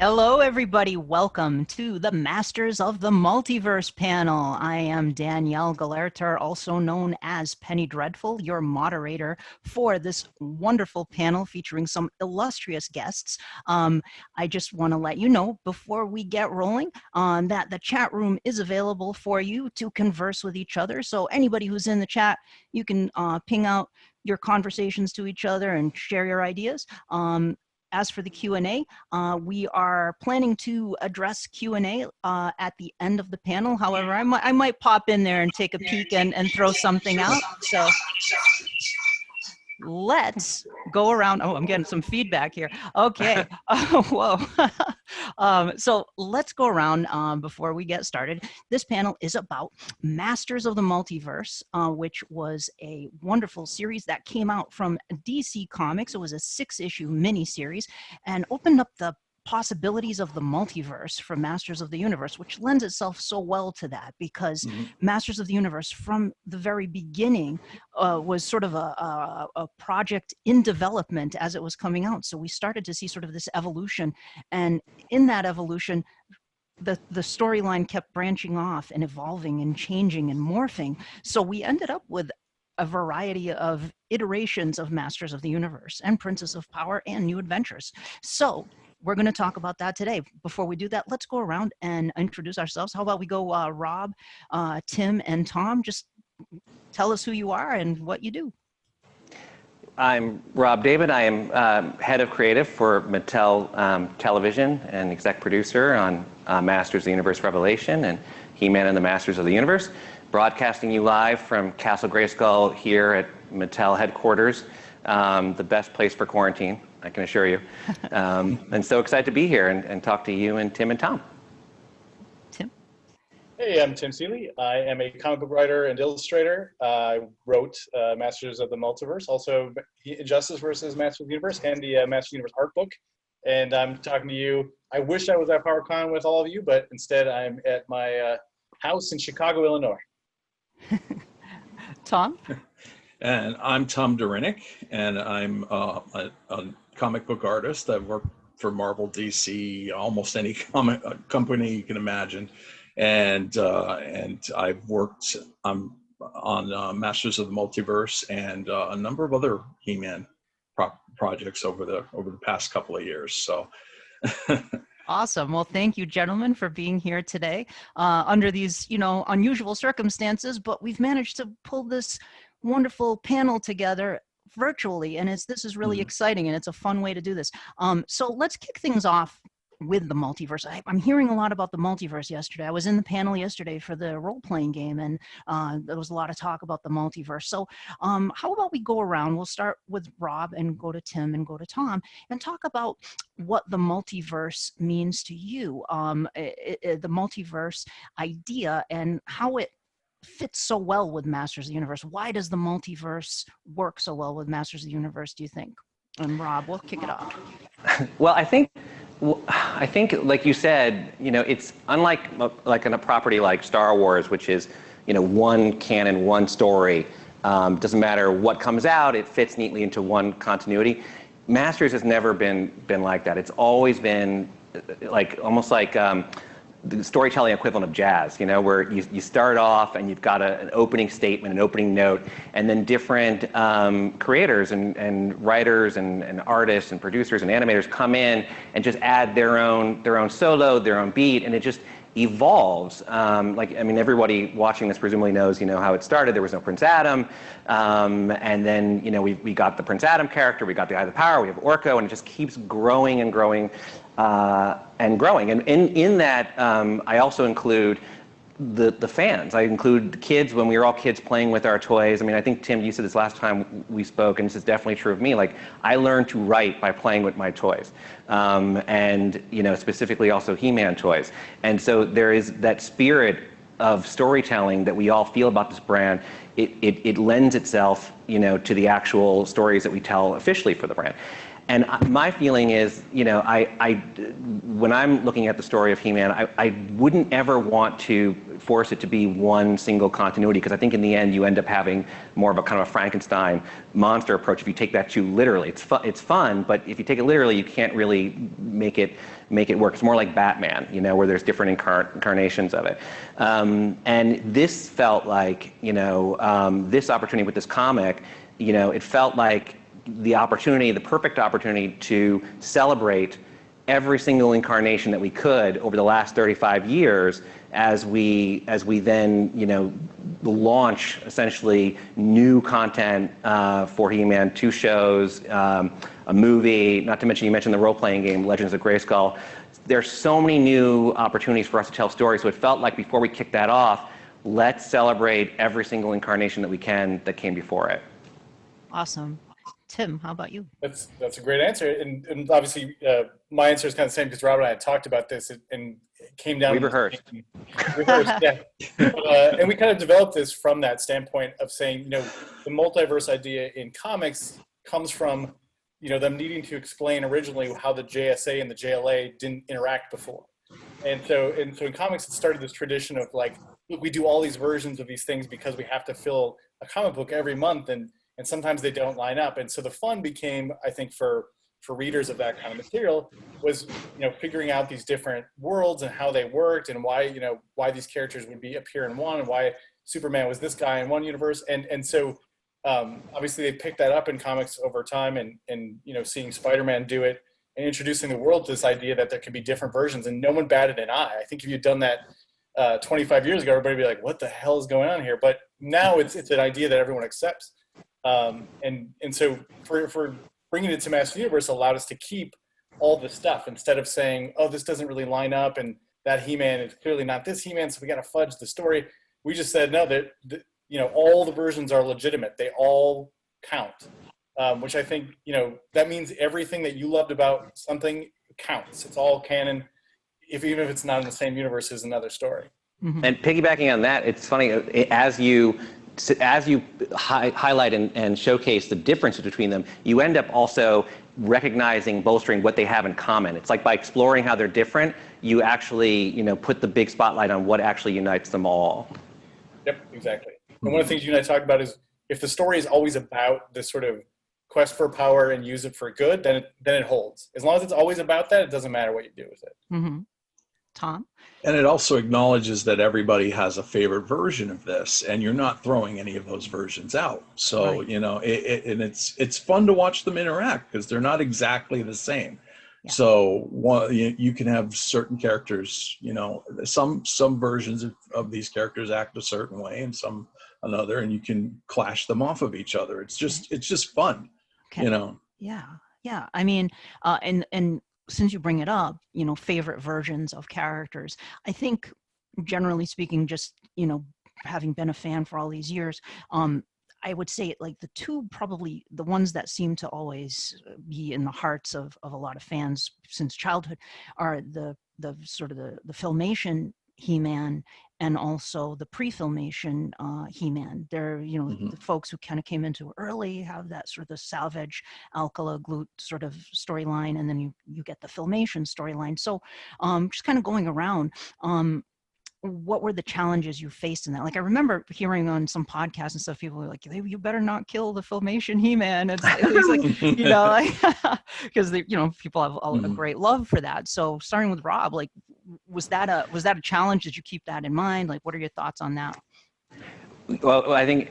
Hello, everybody. Welcome to the Masters of the Multiverse panel. I am Danielle Gelehrter, also known as Penny Dreadful, your moderator for this wonderful panel featuring some illustrious guests. I just want to let you know before we get rolling that the chat room is available for you to converse with each other. So anybody who's in the chat, you can ping out your conversations to each other and share your ideas. As for the Q&A, we are planning to address Q&A at the end of the panel. However, I might pop in there and take a peek and throw something out. So let's go around. Oh, I'm getting some feedback here. Okay. Whoa. So let's go around before we get started. This panel is about Masters of the Multiverse, which was a wonderful series that came out from DC Comics. It was a 6-issue miniseries and opened up the possibilities of the multiverse for Masters of the Universe, which lends itself so well to that because Masters of the Universe from the very beginning was sort of a project in development as it was coming out. So we started to see sort of this evolution, and in that evolution, the storyline kept branching off and evolving and changing and morphing. So we ended up with a variety of iterations of Masters of the Universe and Princess of Power and New Adventures. So we're going to talk about that today. Before we do that, let's go around and introduce ourselves. How about we go Rob, Tim, and Tom? Just tell us who you are and what you do. I'm Rob David. I am head of creative for Mattel Television and exec producer on Masters of the Universe Revelation and He-Man and the Masters of the Universe. Broadcasting you live from Castle Grayskull here at Mattel headquarters, the best place for quarantine, I can assure you. And so excited to be here and talk to you and Tim and Tom. Tim? Hey, I'm Tim Seeley. I am a comic book writer and illustrator. I wrote Masters of the Multiverse, also Injustice versus Masters of the Universe, and the Masters of the Universe art book. And I'm talking to you. I wish I was at PowerCon with all of you, but instead I'm at my house in Chicago, Illinois. Tom? And I'm Tom Derenick, and I'm a comic book artist. I've worked for Marvel, DC, almost any comic company you can imagine, and I've worked on Masters of the Multiverse and a number of other He-Man projects over the past couple of years. So. Awesome. Well, thank you, gentlemen, for being here today under these, unusual circumstances. But we've managed to pull this wonderful panel together virtually, and this is really exciting, and it's a fun way to do this. So let's kick things off with the multiverse. I'm hearing a lot about the multiverse yesterday. I was in the panel yesterday for the role-playing game, and there was a lot of talk about the multiverse. So how about we go around? We'll start with Rob and go to Tim and go to Tom and talk about what the multiverse means to you, the multiverse idea and how it fits so well with Masters of the Universe. Why does the multiverse work so well with Masters of the Universe, do you think? And Rob, we'll kick it off. Well, I think, like you said, it's unlike in a property like Star Wars, which is, one canon, one story. Doesn't matter what comes out, it fits neatly into one continuity. Masters has never been like that. It's always been almost like the storytelling equivalent of jazz, where you start off and you've got an opening statement, an opening note, and then different creators and writers and artists and producers and animators come in and just add their own solo, their own beat, and it just evolves. Everybody watching this presumably knows, how it started. There was no Prince Adam, and then we got the Prince Adam character, we got the Eye of the Power, we have Orko, and it just keeps growing and growing. And growing. And in that, I also include the fans. I include the kids when we were all kids playing with our toys. I think, Tim, you said this last time we spoke, and this is definitely true of me. I learned to write by playing with my toys, and specifically also He-Man toys. And so there is that spirit of storytelling that we all feel about this brand. It lends itself, to the actual stories that we tell officially for the brand. And my feeling is, when I'm looking at the story of He-Man, I wouldn't ever want to force it to be one single continuity, because I think in the end you end up having more of a kind of a Frankenstein monster approach if you take that too literally. It's fun, but if you take it literally, you can't really make it work. It's more like Batman, where there's different incarnations of it. And this felt like, this opportunity with this comic, it felt like the perfect opportunity to celebrate every single incarnation that we could over the last 35 years as we then, launch essentially new content for He-Man, 2 shows, a movie, not to mention, you mentioned the role-playing game, Legends of Grayskull. There's so many new opportunities for us to tell stories, so it felt like before we kick that off, let's celebrate every single incarnation that we can that came before it. Awesome. Tim, how about you? That's a great answer, and obviously my answer is kind of the same, because Rob and I had talked about this, and it came down. We rehearsed. Yeah. And we kind of developed this from that standpoint of saying, the multiverse idea in comics comes from, them needing to explain originally how the JSA and the JLA didn't interact before, and so in comics it started this tradition of like, look, we do all these versions of these things because we have to fill a comic book every month, and sometimes they don't line up. And so the fun became, I think, for readers of that kind of material was, figuring out these different worlds and how they worked, and why, why these characters would appear in one, and why Superman was this guy in one universe. And so obviously they picked that up in comics over time, and seeing Spider-Man do it and introducing the world to this idea that there could be different versions, and no one batted an eye. I think if you'd done that 25 years ago, everybody would be like, what the hell is going on here? But now it's an idea that everyone accepts. And so for bringing it to Master Universe allowed us to keep all the stuff, instead of saying, oh, this doesn't really line up, and that He-Man is clearly not this He-Man, so we got to fudge the story. We just said, no, that all the versions are legitimate. They all count, which I think, that means everything that you loved about something counts. It's all canon, even if it's not in the same universe as another story. Mm-hmm. And piggybacking on that, it's funny, as you highlight and showcase the differences between them, you end up also recognizing, bolstering what they have in common. It's like by exploring how they're different, you actually, put the big spotlight on what actually unites them all. Yep, exactly. And one of the things you and I talked about is, if the story is always about this sort of quest for power and use it for good, then it holds. As long as it's always about that, it doesn't matter what you do with it. Mm-hmm. Tom? And it also acknowledges that everybody has a favorite version of this, and you're not throwing any of those versions out. So, right. And it's fun to watch them interact, because they're not exactly the same. Yeah. So you can have certain characters, some versions of these characters act a certain way, and some another, and you can clash them off of each other. It's just fun, okay. Yeah. I mean, and since you bring it up, favorite versions of characters, I think generally speaking, just, having been a fan for all these years, I would say like probably the ones that seem to always be in the hearts of a lot of fans since childhood are the sort of the Filmation He-Man, and also the pre-Filmation He-Man. They're, mm-hmm. the folks who kind of came into early have that sort of the Salvage, Alcala, Glute sort of storyline, and then you get the Filmation storyline. So just kind of going around, what were the challenges you faced in that? Like, I remember hearing on some podcasts and stuff, people were like, you better not kill the Filmation He-Man. It's like, because people have a great love for that. So starting with Rob, like, was that a challenge? Did you keep that in mind? Like, what are your thoughts on that? Well, I think,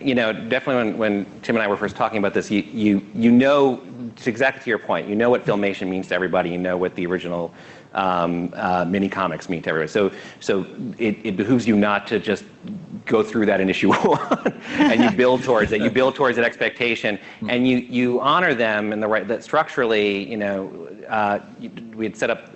definitely when Tim and I were first talking about this, it's exactly to your point, what Filmation means to everybody, what the original mini comics mean to everybody. So it behooves you not to just go through that in issue 1 and you build towards it. You build towards that expectation, and you honor them in the right, that structurally, we had set up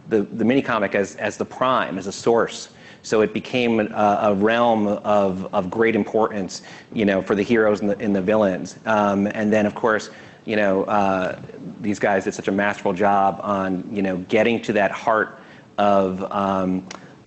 the mini comic as the prime, as a source. So it became a realm of great importance, for the heroes and the villains. And then, of course, these guys did such a masterful job on, getting to that heart of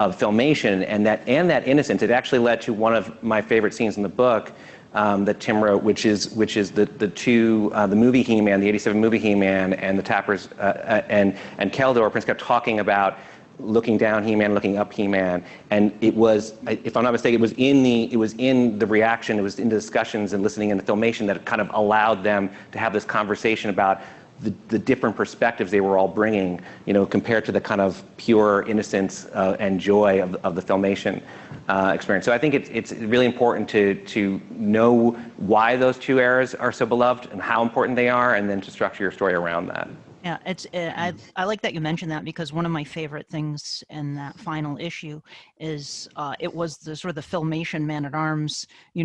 Filmation and that innocence. It actually led to one of my favorite scenes in the book, that Tim wrote, which is the two the movie He-Man, the '87 movie He-Man, and the Tappers and Keldor. Prince kept talking about looking down He-Man, looking up He-Man, and it was, if I'm not mistaken, it was in the reaction, it was in the discussions and listening in the filmation that kind of allowed them to have this conversation about the different perspectives they were all bringing, compared to the kind of pure innocence and joy of the filmation experience. So I think it's really important to know why those two eras are so beloved and how important they are, and then to structure your story around that. Yeah, I like that you mentioned that, because one of my favorite things in that final issue is it was the sort of the Filmation Man-at-Arms. A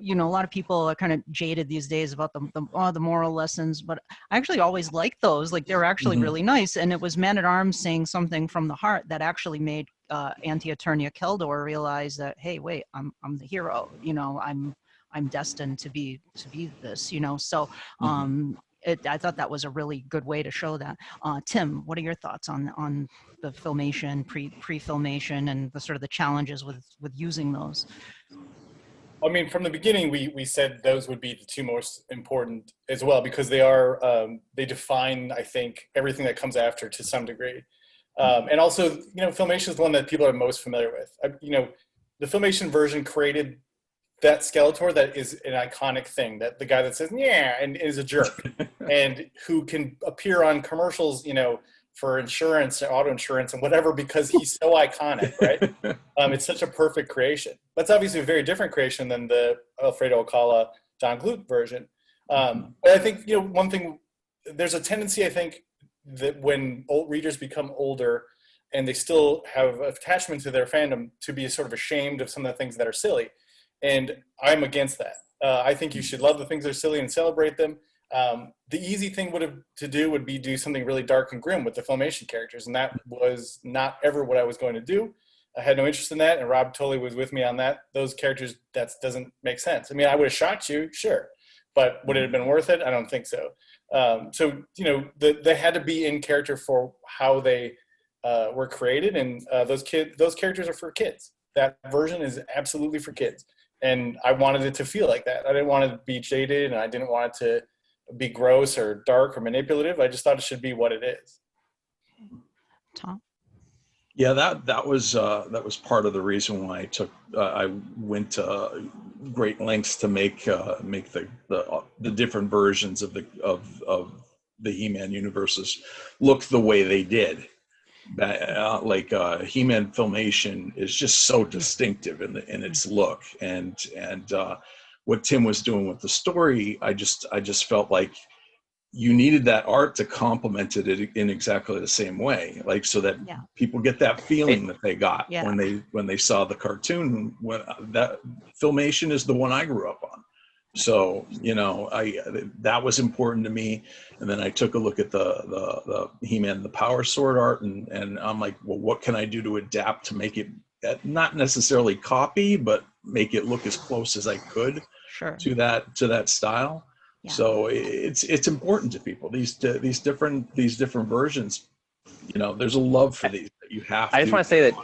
lot of people are kind of jaded these days about the moral lessons, but I actually always liked those. Like, they were actually really nice, and it was Man-at-Arms saying something from the heart that actually made Anti-Eternia Keldor realize that, hey, wait, I'm the hero. I'm destined to be this. So. I thought that was a really good way to show that. Tim, what are your thoughts on the filmation, pre-filmation, and the sort of the challenges with using those? I mean, from the beginning, we said those would be the two most important as well, because they are they define, I think, everything that comes after to some degree. And also, Filmation is the one that people are most familiar with. The Filmation version created that Skeletor that is an iconic thing, that the guy that says yeah and is a jerk and who can appear on commercials for insurance, auto insurance and whatever, because he's so iconic, right? It's such a perfect creation. That's obviously a very different creation than the Alfredo Alcala Don Bluth version. But I think one thing, there's a tendency, I think, that when old readers become older and they still have attachment to their fandom, to be sort of ashamed of some of the things that are silly. And I'm against that. I think you should love the things that are silly and celebrate them. The easy thing to do something really dark and grim with the Filmation characters, and that was not ever what I was going to do. I had no interest in that, and Rob totally was with me on that. Those characters, that doesn't make sense. I mean, I would have shot you, sure, but would it have been worth it? I don't think so. They had to be in character for how they were created, and those characters are for kids. That version is absolutely for kids. And I wanted it to feel like that. I didn't want it to be jaded, and I didn't want it to be gross or dark or manipulative. I just thought it should be what it is. Tom? Yeah, that was part of the reason why I went to great lengths to make the different versions of the He-Man universes look the way they did. He-Man Filmation is just so distinctive in its look, and what Tim was doing with the story, I just felt like you needed that art to complement it in exactly the same way, like, so that people get that feeling that they got when they saw the cartoon. When that Filmation is the one I grew up on. So, that was important to me. And then I took a look at the He-Man, the Power Sword art, and I'm like, well, what can I do to adapt to make it not necessarily copy, but make it look as close as I could to that style. Yeah. So it's important to people. These different versions, there's a love for these that you have. I just want to say that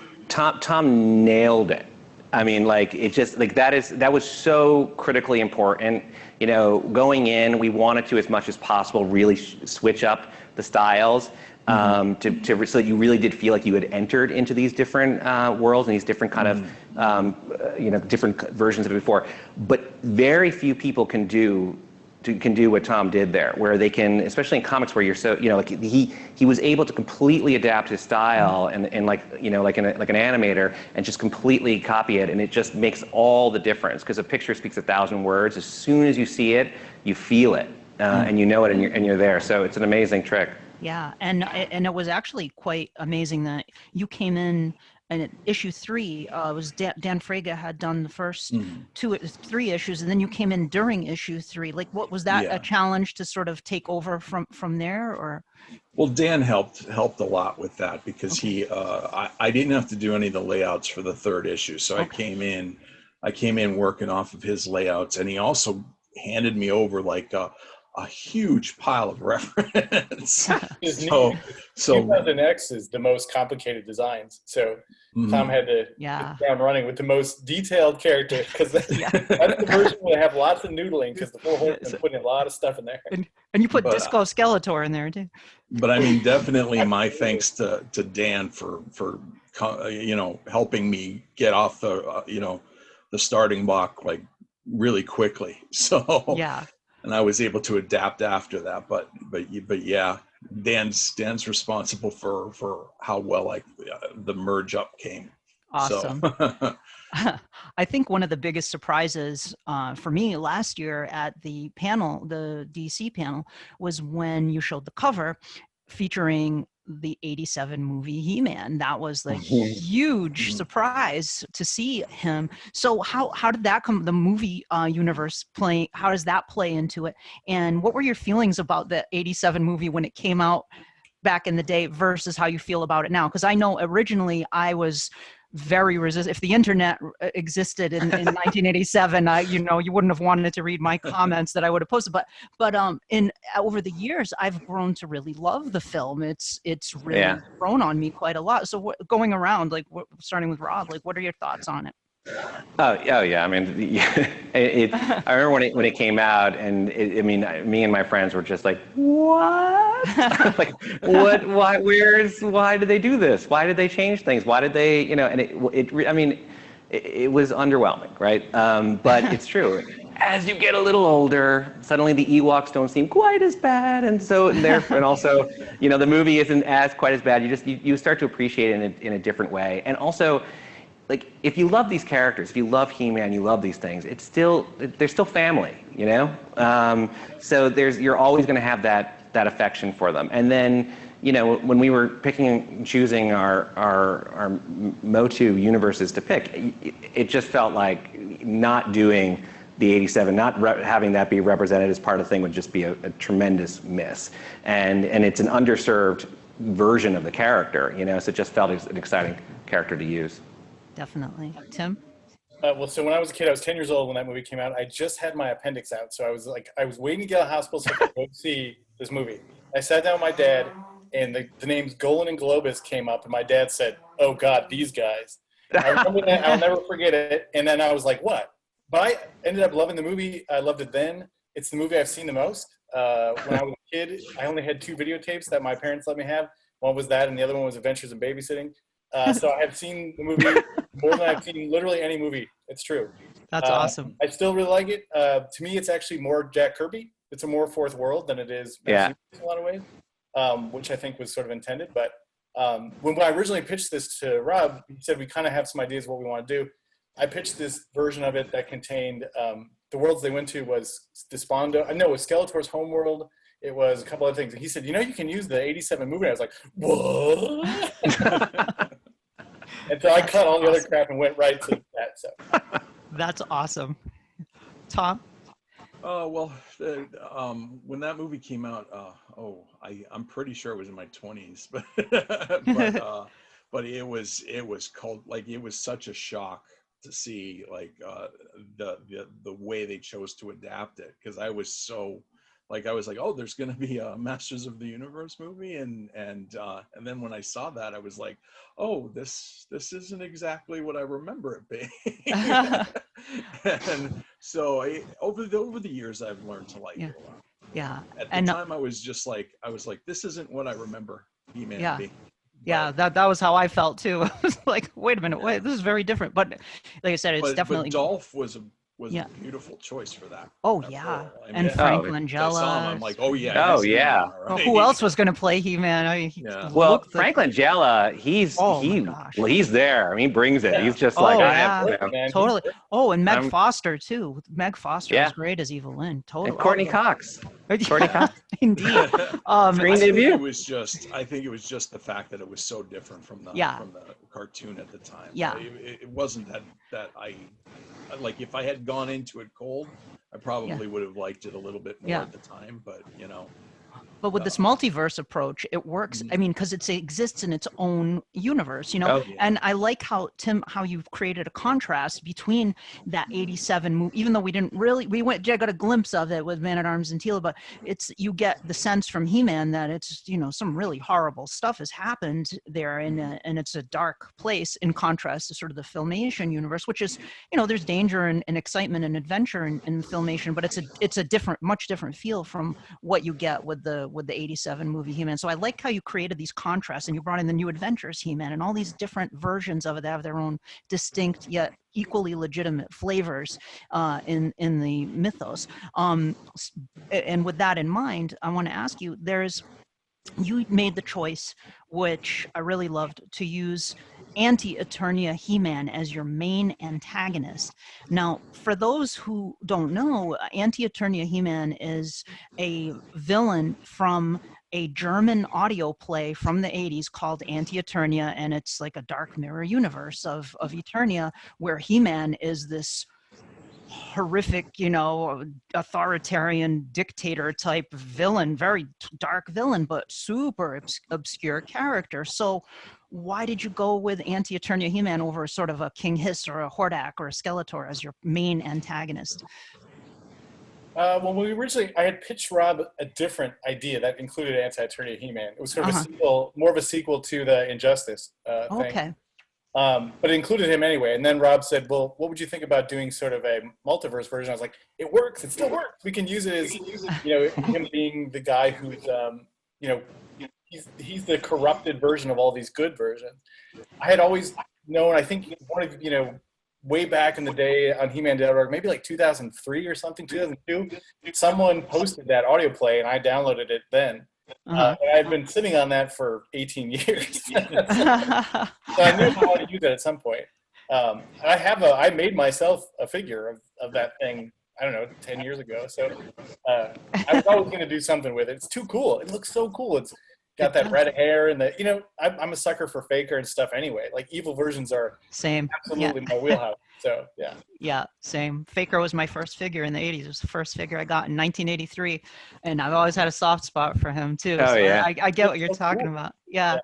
Tom nailed it. I mean, it just that was so critically important. Going in, we wanted to, as much as possible, really switch up the styles so that you really did feel like you had entered into these different worlds and these different kind of different versions of it before. But very few people can do what Tom did there, where they can, especially in comics where you're so, he was able to completely adapt his style and like an animator, and just completely copy it, and it just makes all the difference, because a picture speaks 1,000 words. As soon as you see it, you feel it, and you know it, and you're there. So it's an amazing trick. Yeah, and it was actually quite amazing that you came in. And issue 3 was Dan Fraga had done the first 3 issues, and then you came in during issue 3. Like, what was that a challenge to sort of take over from there, or? Well, Dan helped a lot with that, because I didn't have to do any of the layouts for the 3rd issue, so I came in working off of his layouts, and he also handed me over a huge pile of reference. It's so, neat. so 2000X is the most complicated designs. So Tom had to hit the ground running with the most detailed character, because that's the version where they have lots of noodling, because the Four Horsemen put in a lot of stuff in there. And you put Disco Skeletor in there too. But I mean, definitely my thanks to Dan for helping me get off the the starting block like really quickly. So and I was able to adapt after that. But yeah, Dan's responsible for how well the merge up came. Awesome. So. I think one of the biggest surprises for me last year at the panel, the DC panel, was when you showed the cover featuring the 87 movie He-Man. That was the huge surprise to see him. So how did that come, the movie universe play, how does that play into it? And what were your feelings about the 87 movie when it came out back in the day versus how you feel about it now? Because I know originally I was very resistant. If the internet existed in 1987, you wouldn't have wanted to read my comments that I would have posted. But over the years, I've grown to really love the film. It's really grown on me quite a lot. So going around, starting with Rob, what are your thoughts on it? Oh yeah. I mean, I remember when it came out, and me and my friends were just like, what? Like, what? Why? Why did they do this? Why did they change things? Why did they? And it was underwhelming, right? But it's true. As you get a little older, suddenly the Ewoks don't seem quite as bad, and also, the movie isn't quite as bad. You start to appreciate it in a different way, and also. Like, if you love these characters, if you love He-Man, you love these things, they're still family, So you're always going to have that affection for them. And then, when we were picking and choosing our MOTU universes to pick, it just felt like not doing the 87, not having that be represented as part of the thing would just be a tremendous miss. And it's an underserved version of the character, So it just felt an exciting character to use. Definitely. Tim? So when I was a kid, I was 10 years old when that movie came out. I just had my appendix out, so I was waiting to get out of the hospital so I could go see this movie. I sat down with my dad, and the names Golan and Globus came up, and my dad said, "Oh God, these guys." I remember that. I'll never forget it. And then I was like, "What?" But I ended up loving the movie. I loved it then. It's the movie I've seen the most. When I was a kid, I only had 2 videotapes that my parents let me have. One was that, and the other one was Adventures in Babysitting. So I've seen the movie more than I've seen literally any movie. It's true. That's awesome. I still really like it. To me, it's actually more Jack Kirby. It's a more fourth world than it is in a lot of ways, which I think was sort of intended. But when I originally pitched this to Rob, he said we kind of have some ideas of what we want to do. I pitched this version of it that contained the worlds they went to was Despondo. I know it was Skeletor's homeworld. It was a couple other things. And he said, you can use the 87 movie. I was like, what? And so I cut all the other crap and went right to that. So that's awesome. Tom? When that movie came out, I'm pretty sure it was in my 20s, but it was called, it was such a shock to see the way they chose to adapt it, because I was so. I was like, oh, there's going to be a Masters of the Universe movie, and then when I saw that, I was like, oh, this isn't exactly what I remember it being. And so over the years, I've learned to like it a lot. Yeah. At the time, I was like, this isn't what I remember He-Man being. Yeah, that was how I felt too. I was like, wait a minute, this is very different. But like I said, it's definitely. But Dolph was a beautiful choice for that. Oh yeah, and Frank Langella. I'm like, oh yeah. Oh yeah. Well, who else was going to play He-Man? Well, Frank Langella, he's there. I mean, he brings it. Yeah. He's just totally. Oh, and Meg Foster too. Meg Foster was great as Evil Lynn. Totally. And Courtney Cox. Courtney Cox. Indeed. Screen debut. I think it was just the fact that it was so different from the cartoon at the time. Yeah. It wasn't that I. If I had gone into it cold, I probably would have liked it a little bit more at the time, but But with this multiverse approach, it works. I mean, because it exists in its own universe, you know. Oh, yeah. And I like how Tim, how you've created a contrast between that '87 movie, even though we didn't really, got a glimpse of it with Man at Arms and Teela, but you get the sense from He-Man that it's, you know, some really horrible stuff has happened there, and it's a dark place in contrast to sort of the Filmation universe, which is, you know, there's danger and excitement and adventure in Filmation, but it's a different, much different feel from what you get with the '87 movie He-Man. So I like how you created these contrasts, and you brought in the New Adventures He-Man and all these different versions of it that have their own distinct yet equally legitimate flavors in the mythos. And with that in mind, I want to ask you, you made the choice, which I really loved, to use Anti-Eternia He-Man as your main antagonist. Now, for those who don't know, Anti-Eternia He-Man is a villain from a German audio play from the 80s called Anti-Eternia, and it's like a dark mirror universe of Eternia, where He-Man is this horrific, you know, authoritarian dictator type villain, very dark villain, but super obscure character. So why did you go with Anti-Eternia He-Man over sort of a King Hiss or a Hordak or a Skeletor as your main antagonist? Well, I had pitched Rob a different idea that included Anti-Eternia He-Man. It was sort of a sequel, more of a sequel to the Injustice thing. Okay. But it included him anyway. And then Rob said, well, what would you think about doing sort of a multiverse version? I was like, it works. It still works. We can use it as, you know, him being the guy who's, you know, he's the corrupted version of all these good versions. I had always known, I think, you know, way back in the day on He-Man.org, maybe like 2003 or something, 2002, someone posted that audio play, and I downloaded it then. And I've been sitting on that for 18 years. So I knew how to use it at some point. I made myself a figure of that thing, I don't know, 10 years ago. So I was always going to do something with it. It's too cool. It looks so cool. It's got that red hair and the, you know, I'm a sucker for Faker and stuff anyway. Like evil versions are absolutely my wheelhouse. So yeah. Yeah, same. Faker was my first figure in the 80s. It was the first figure I got in 1983, and I've always had a soft spot for him too. Oh, so yeah. I get what you're talking about. Yeah.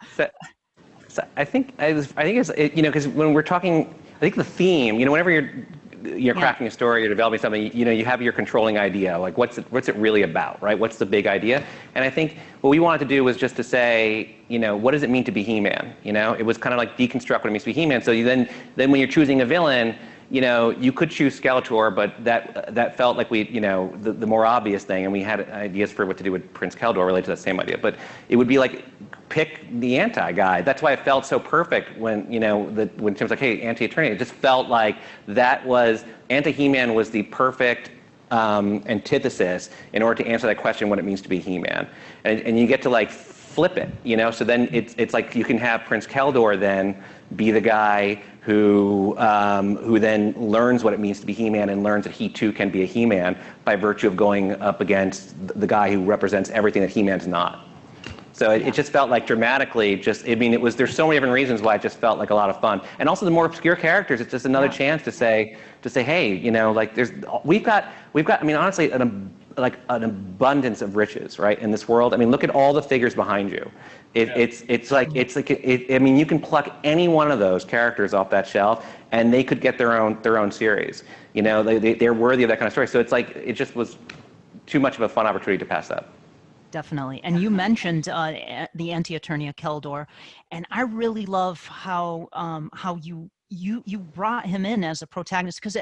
So I think it's, you know, because when we're talking, I think the theme, you know, whenever you're crafting a story, you're developing something, you know, you have your controlling idea, like what's it really about, right? What's the big idea? And I think what we wanted to do was just to say, you know, what does it mean to be He-Man? You know, it was kind of like deconstruct what it means to be He-Man. So then when you're choosing a villain, you know, you could choose Skeletor, but that felt like you know, the more obvious thing, and we had ideas for what to do with Prince Keldor related to that same idea. But it would be like, pick the anti-guy. That's why it felt so perfect when, you know, when Tim's like, hey, Anti-Eternia, it just felt like Anti-He-Man was the perfect antithesis in order to answer that question, what it means to be He-Man. And you get to like flip it, you know, so then it's like you can have Prince Keldor then be the guy who then learns what it means to be He-Man and learns that he too can be a He-Man by virtue of going up against the guy who represents everything that He-Man's not. So it just felt like dramatically, there's so many different reasons why it just felt like a lot of fun. And also the more obscure characters, it's just another chance to say, hey, you know, like we've got, I mean, honestly, an abundance of riches, right, in this world. I mean, look at all the figures behind you. I mean, you can pluck any one of those characters off that shelf, and they could get their own series. You know, they're worthy of that kind of story. So it's like, it just was too much of a fun opportunity to pass up. Definitely. And you mentioned the Anti-Eternia Keldor, and I really love how you brought him in as a protagonist, because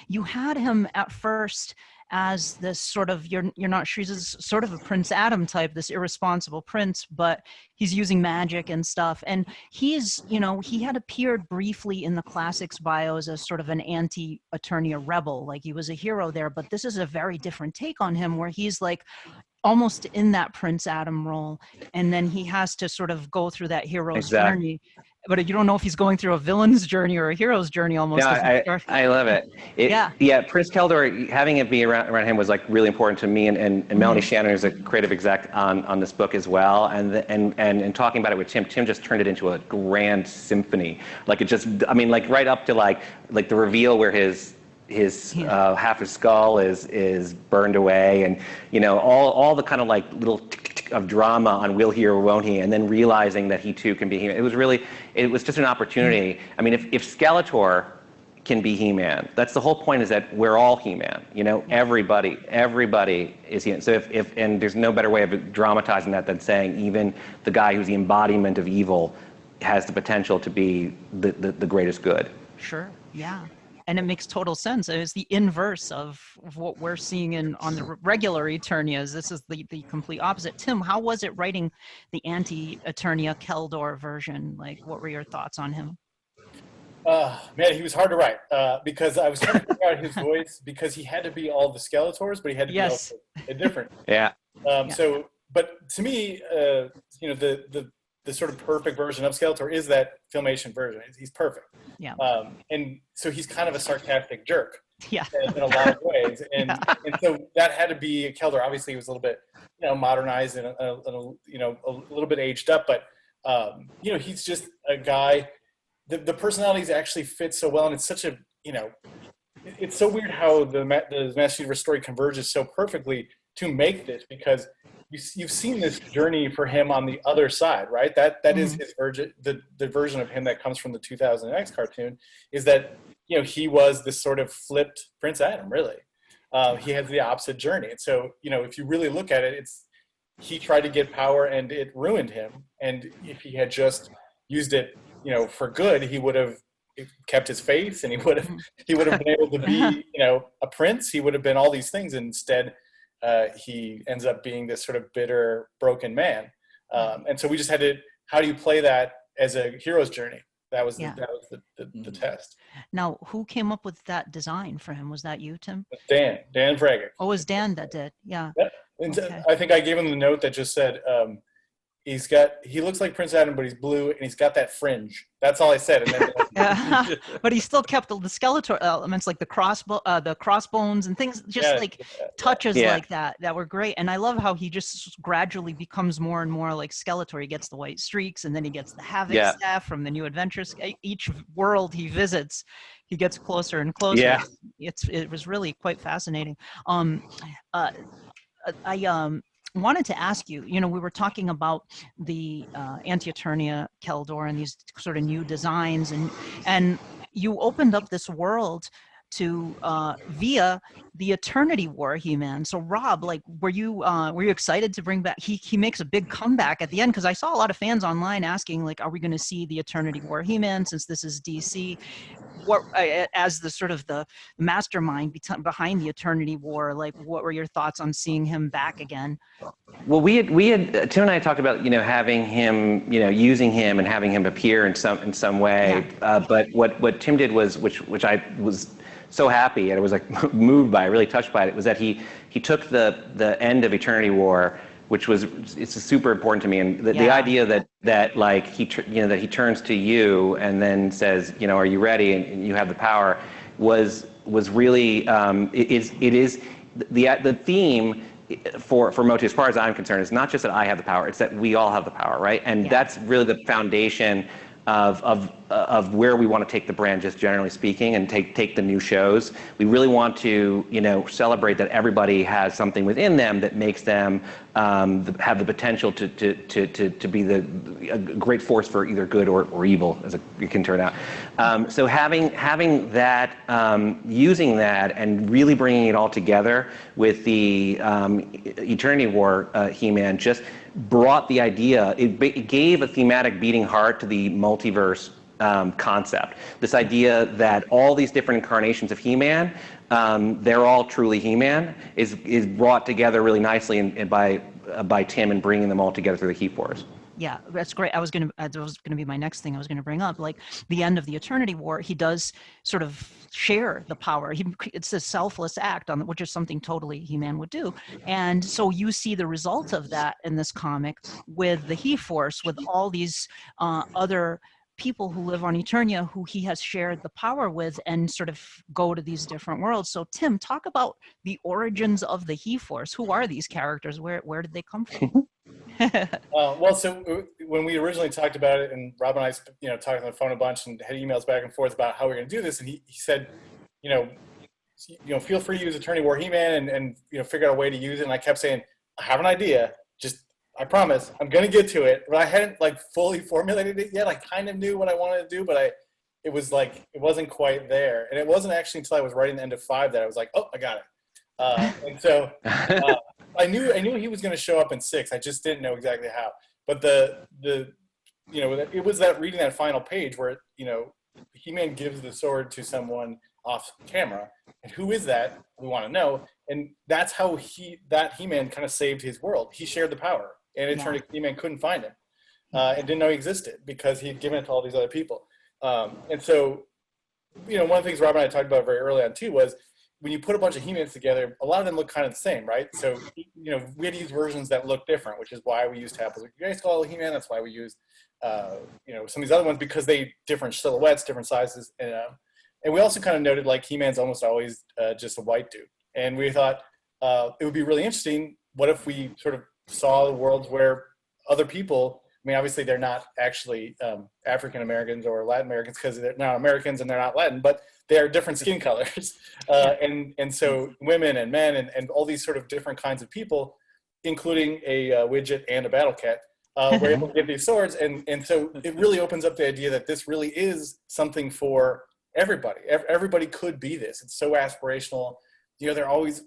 you had him at first as this sort of, you're not sure, he's sort of a Prince Adam type, this irresponsible prince, but he's using magic and stuff. And he's, you know, he had appeared briefly in the classics bios as sort of an Anti-Eternia rebel, like he was a hero there, but this is a very different take on him, where he's like almost in that Prince Adam role, and then he has to sort of go through that hero's journey. But you don't know if he's going through a villain's journey or a hero's journey almost. No, I love it. Yeah, Prince Keldor, having it be around him was like really important to me, and Melanie Shannon is a creative exec on this book as well, and talking about it with Tim just turned it into a grand symphony. Like it just, I mean, like right up to like the reveal where his half his skull is burned away, and you know all the kind of like little tick, tick, tick, of drama on will he or won't he, and then realizing that he too can be He-Man. It was just an opportunity. I mean, if Skeletor can be He-Man, that's the whole point, is that we're all He-Man. You know, everybody is He-Man. So and there's no better way of dramatizing that than saying even the guy who's the embodiment of evil has the potential to be the greatest good. Sure. Yeah. And it makes total sense. It's the inverse of what we're seeing on the regular Eternias. This is the complete opposite. Tim, how was it writing the anti-Eternia Keldor version? Like, what were your thoughts on him? Man, he was hard to write because I was trying to figure out his voice, because he had to be all the Skeletors, but he had to be also a different. Yeah. So, but to me, you know, the sort of perfect version of Skeletor is that Filmation version. He's perfect. Yeah. And so he's kind of a sarcastic jerk. Yeah. In a lot of ways, and so that had to be a Keldor. Obviously, he was a little bit, you know, modernized and you know, a little bit aged up, but you know, he's just a guy. The personalities actually fit so well, and it's such a, you know, it's so weird how the Master Universe story converges so perfectly to make this, because you've seen this journey for him on the other side, right? That is his the version of him that comes from the 2000X cartoon, is that, you know, he was this sort of flipped Prince Adam, really. He has the opposite journey. And so, you know, if you really look at it, he tried to get power and it ruined him. And if he had just used it, you know, for good, he would have kept his faith, and he would have been able to be, you know, a prince. He would have been all these things. Instead, he ends up being this sort of bitter, broken man. And so we just had to, how do you play that as a hero's journey? That was the test. Now, who came up with that design for him? Was that you, Tim? Dan Vragic. Oh, it was Dan that did. Yeah. Yep. And okay. I think I gave him the note that just said, he looks like Prince Adam, but he's blue, and he's got that fringe. That's all I said. And then, but he still kept the Skeletor elements, like the crossbones and things, just touches like that were great. And I love how he just gradually becomes more and more like Skeletor. He gets the white streaks, and then he gets the Havoc staff from the New Adventures. Each world he visits, he gets closer and closer. Yeah. It was really quite fascinating. I wanted to ask you, you know, we were talking about the Anti-Eternia Keldor and these sort of new designs, and you opened up this world to via the Eternity War He-Man. So Rob, like, were you excited to bring back? He makes a big comeback at the end, because I saw a lot of fans online asking, like, are we going to see the Eternity War He-Man, since this is DC? What, as the sort of the mastermind behind the Eternity War, like, what were your thoughts on seeing him back again? Well, we had Tim and I talked about, you know, having him, you know, using him and having him appear in some way. Yeah. But what Tim did was, which I was so happy, and I was like moved by, really touched by it, was that he took the end of Eternity War, which was, it's super important to me, and the idea that like he turns to you and then says, you know, are you ready, and you have the power, was really it is the theme for MOTU, as far as I'm concerned, is not just that I have the power, it's that we all have the power, right? And that's really the foundation of where we want to take the brand, just generally speaking, and take the new shows. We really want to, you know, celebrate that everybody has something within them that makes them have the potential to be a great force for either good or evil, as it can turn out. So having that, using that, and really bringing it all together with the Eternity War He-Man, just brought the idea. It gave a thematic beating heart to the multiverse concept. This idea that all these different incarnations of He-Man, they're all truly He-Man, is brought together really nicely by Tim, and bringing them all together through the He-Force. Yeah, that's great. That was going to be my next thing I was going to bring up. Like, the end of the Eternity War, he does sort of share the power. It's a selfless act, which is something totally He-Man would do. And so you see the result of that in this comic with the He-Force, with all these other people who live on Eternia who he has shared the power with, and sort of go to these different worlds. So Tim, talk about the origins of the He-Force. Who are these characters? Where did they come from? Well, so when we originally talked about it, and Rob and I, you know, talked on the phone a bunch and had emails back and forth about how we're going to do this, and he said, you know, feel free to use Eternity War He-Man and you know, figure out a way to use it. And I kept saying, I have an idea, just I promise I'm gonna get to it, but I hadn't like fully formulated it yet. I kind of knew what I wanted to do, but it was like it wasn't quite there, and it wasn't actually until I was writing the end of 5 that I was like, oh, I got it. And so I knew he was gonna show up in 6. I just didn't know exactly how. But it was that reading that final page where He-Man gives the sword to someone off camera, and who is that? We want to know, and that's how He-Man kind of saved his world. He shared the power. And it turned out He-Man couldn't find him and didn't know he existed because he had given it to all these other people. And so, one of the things Rob and I talked about very early on too was when you put a bunch of He-Mans together, a lot of them look kind of the same, right? So, we had to use versions that look different, which is why we used Grayskull He-Man. That's why we used, some of these other ones because they different silhouettes, different sizes. And we also kind of noted like He-Man's almost always just a white dude. And we thought it would be really interesting. What if we sort of saw worlds where other people, I mean, obviously they're not actually African Americans or Latin Americans because they're not Americans and they're not Latin, but they are different skin colors. And so women and men and all these sort of different kinds of people, including a widget and a battle cat, were able to get these swords. And so it really opens up the idea that this really is something for everybody. Everybody could be this. It's so aspirational. I always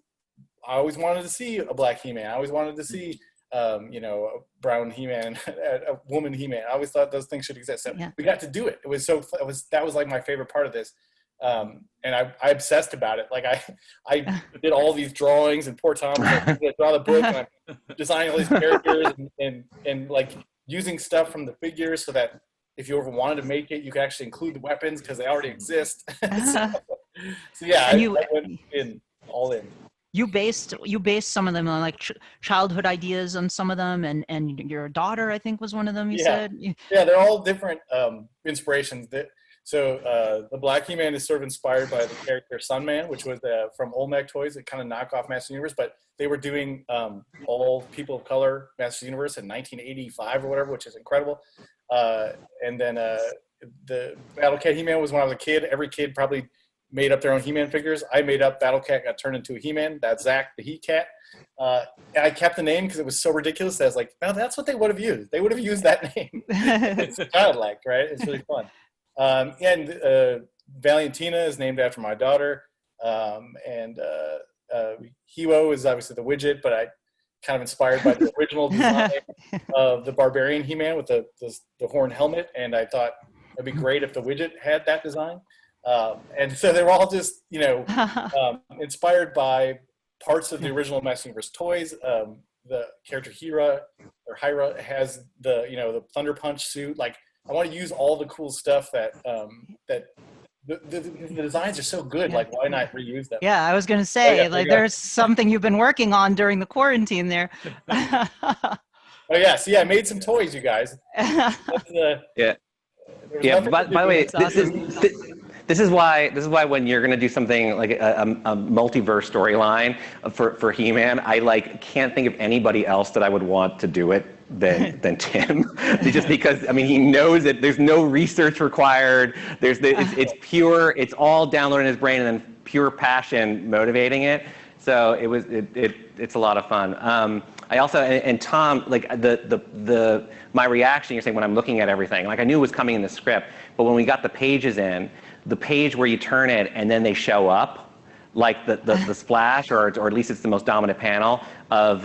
wanted to see a black He-Man. I always wanted to see a brown He-Man, a woman He-Man. I always thought those things should exist. So we got to do it. That was like my favorite part of this. And I obsessed about it. Like I did all these drawings, and poor Tom I draw the book, and I'm designing all these characters and like using stuff from the figures so that if you ever wanted to make it, you could actually include the weapons because they already exist. so yeah, I went all in. You based some of them on like childhood ideas on some of them, and your daughter, I think, was one of them. You said. Yeah, they're all different inspirations. So the Black He-Man is sort of inspired by the character Sunman, which was from Olmec Toys, a kind of knockoff Masters Universe, but they were doing all people of color Masters Universe in 1985 or whatever, which is incredible. And then the Battle Cat He-Man was when I was a kid. Every kid probably made up their own He-Man figures. I made up Battle Cat, got turned into a He-Man. That's Zach, the He-Cat. And I kept the name because it was so ridiculous that I was like, no, that's what they would have used. They would have used that name. It's childlike, right? It's really fun. And Valentina is named after my daughter. And Hero is obviously the widget, but I kind of inspired by the original design of the Barbarian He-Man with the horn helmet. And I thought it'd be great if the widget had that design. And so they were all just, inspired by parts of the original Masters Universe toys. The character Hira has the Thunder Punch suit. Like, I want to use all the cool stuff that the designs are so good. Like, why not reuse them? Yeah, I was going to say, there's something you've been working on during the quarantine there. Oh yeah, so I made some toys, you guys. Yeah. By the way, this is why when you're going to do something like a multiverse storyline for He-Man, I can't think of anybody else that I would want to do it than Tim. Just because, I mean, he knows it. There's no research required. It's pure. It's all downloaded in his brain and then pure passion motivating it. So it's a lot of fun. I also, and Tom, like my reaction, you're saying when I'm looking at everything, like I knew it was coming in the script, but when we got the pages in, the page where you turn it and then they show up, like the splash, or at least it's the most dominant panel of